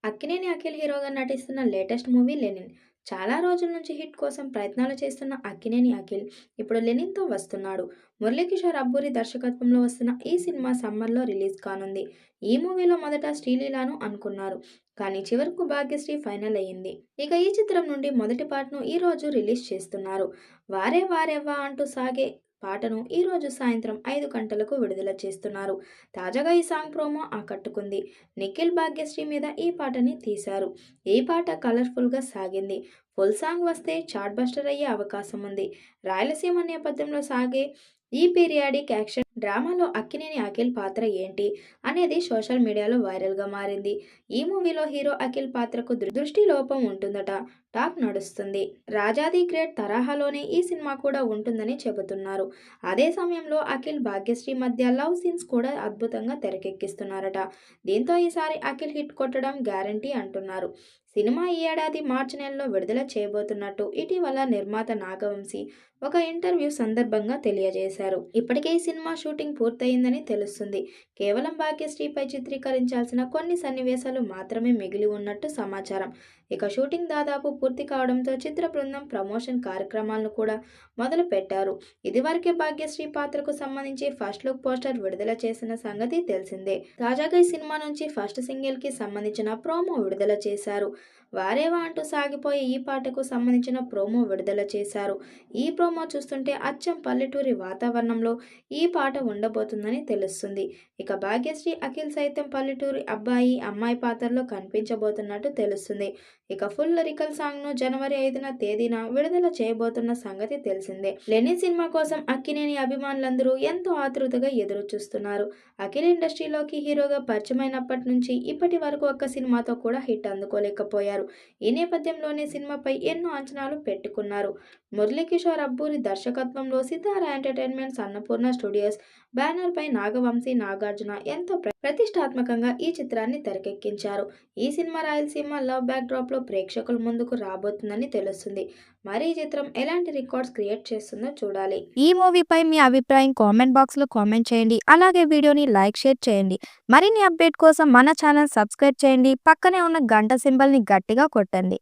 అక్కినేని అఖిల్ హీరోగా నటిస్తున్న latest movie 'Lenin'. చాలా రోజుల నుంచి హిట్ కోసం ప్రయత్నాలు చేస్తున్న అక్కినేని అఖిల్ ఇప్పుడు 'లెనిన్'తో వస్తున్నాడు. మురళీకిషోర్ అబ్బూరి దర్శకత్వంలో వస్తున్న ఈ సినిమా సమ్మర్లో రిలీజ్ కానుంది. ఈ మూవీలో మొదట శ్రీలీలను అనుకున్నారు. కానీ చివరకు భాగ్యశ్రీ ఫైనల్ అయ్యింది. ఇక ఈ చిత్రం నుండి మొదటి పార్ట్ను ఈ రోజు రిలీజ్ చేస్తున్నారు. 'వారే వారెవ్వా' అంటూ సాగే పాటను ఈ రోజు సాయంత్రం 5 గంటలకు విడుదల చేస్తున్నారు. తాజాగా ఈ సాంగ్ ప్రోమో ఆకట్టుకుంది. నిఖిల్ భాగ్యశ్రీ మీద ఈ పాటని తీశారు. ఈ పాట కలర్ఫుల్గా సాగింది. ఫుల్ సాంగ్ వస్తే చార్ట్ బస్టర్ అయ్యే అవకాశం ఉంది. రాయలసీమ నేపథ్యంలో సాగే ఈ పీరియాడిక్ యాక్షన్ డ్రామాలో అక్కినేని అఖిల్ పాత్ర ఏంటి అనేది సోషల్ మీడియాలో వైరల్గా మారింది. ఈ మూవీలో హీరో అఖిల్ పాత్రకు దృష్టి లోపం ఉంటుందట టాక్ నడుస్తుంది. రాజాది గ్రేట్ తరహాలోనే ఈ సినిమా కూడా ఉంటుందని చెబుతున్నారు. అదే సమయంలో అఖిల్ భాగ్యశ్రీ మధ్య లవ్ సీన్స్ కూడా అద్భుతంగా తెరకెక్కిస్తున్నారట. దీంతో ఈసారి అఖిల్ హిట్ కొట్టడం గ్యారంటీ అంటున్నారు. సినిమా ఈ ఏడాది మార్చి నెలలో విడుదల చేయబోతున్నట్టు ఇటీవల నిర్మాత నాగవంశీ ఒక ఇంటర్వ్యూ సందర్భంగా తెలియజేశారు. ఇప్పటికే ఈ సినిమా షూటింగ్ పూర్తయిందని తెలుస్తుంది. కేవలం భాగ్యశ్రీపై చిత్రీకరించాల్సిన కొన్ని సన్నివేశాలు మాత్రమే మిగిలి ఉన్నట్టు సమాచారం. ఇక షూటింగ్ దాదాపు పూర్తి కావడంతో చిత్ర బృందం ప్రమోషన్ కార్యక్రమాలను కూడా మొదలు పెట్టారు. ఇదివరకే భాగ్యశ్రీ పాత్రకు సంబంధించి ఫస్ట్ లుక్ పోస్టర్ విడుదల చేసిన సంగతి తెలిసిందే. తాజాగా ఈ సినిమా నుంచి ఫస్ట్ సింగిల్ కి సంబంధించిన ప్రోమో విడుదల చేశారు. వారేవా అంటూ సాగిపోయే ఈ పాటకు సంబంధించిన ప్రోమో విడుదల చేశారు. ఈ ప్రోమో చూస్తుంటే అచ్చం పల్లెటూరి వాతావరణంలో ఈ పాట ఉండబోతుందని తెలుస్తుంది. ఇక భాగ్యశ్రీ అఖిల్ సైతం పల్లెటూరి అబ్బాయి అమ్మాయి పాత్రలో కనిపించబోతున్నట్టు తెలుస్తుంది. ఇక ఫుల్ లిరికల్ సాంగ్ ను జనవరి 5న తేదీన విడుదల చేయబోతున్న సంగతి తెలిసిందే. లెనిన్ సినిమా కోసం అక్కినేని అభిమానులందరూ ఎంతో ఆతృతగా ఎదురు చూస్తున్నారు. అఖిల్ ఇండస్ట్రీలోకి హీరోగా పరిచయమైనప్పటి నుంచి ఇప్పటి వరకు ఒక్క సినిమాతో కూడా హిట్ అందుకోలేకపోయారు. ఈ నేపథ్యంలోనే సినిమాపై ఎన్నో అంచనాలు పెట్టుకున్నారు. మురళీకిషోర్ అబ్బూరి దర్శకత్వంలో సితారా ఎంటర్టైన్మెంట్స్ అన్నపూర్ణ స్టూడియోస్ బ్యానర్ పై నాగవంశీ నాగార్జున ఎంతో ప్రతిష్టాత్మకంగా ఈ చిత్రాన్ని తెరకెక్కించారు. ఈ cinema Rayalaseema love back drop లో ప్రేక్షకుల ముందుకు రాబోతుందని తెలుస్తుంది. మరి ఈ చిత్రం ఎలాంటి రికార్డ్స్ క్రియేట్ చేస్తుందో చూడాలి. ఈ మూవీపై మీ అభిప్రాయం కామెంట్ బాక్స్లో కామెంట్ చేయండి. అలాగే వీడియోని లైక్ షేర్ చేయండి. మరిన్ని అప్డేట్ కోసం మన ఛానల్ సబ్స్క్రైబ్ చేయండి. పక్కనే ఉన్న గంట సింబల్ని గట్టిగా కొట్టండి.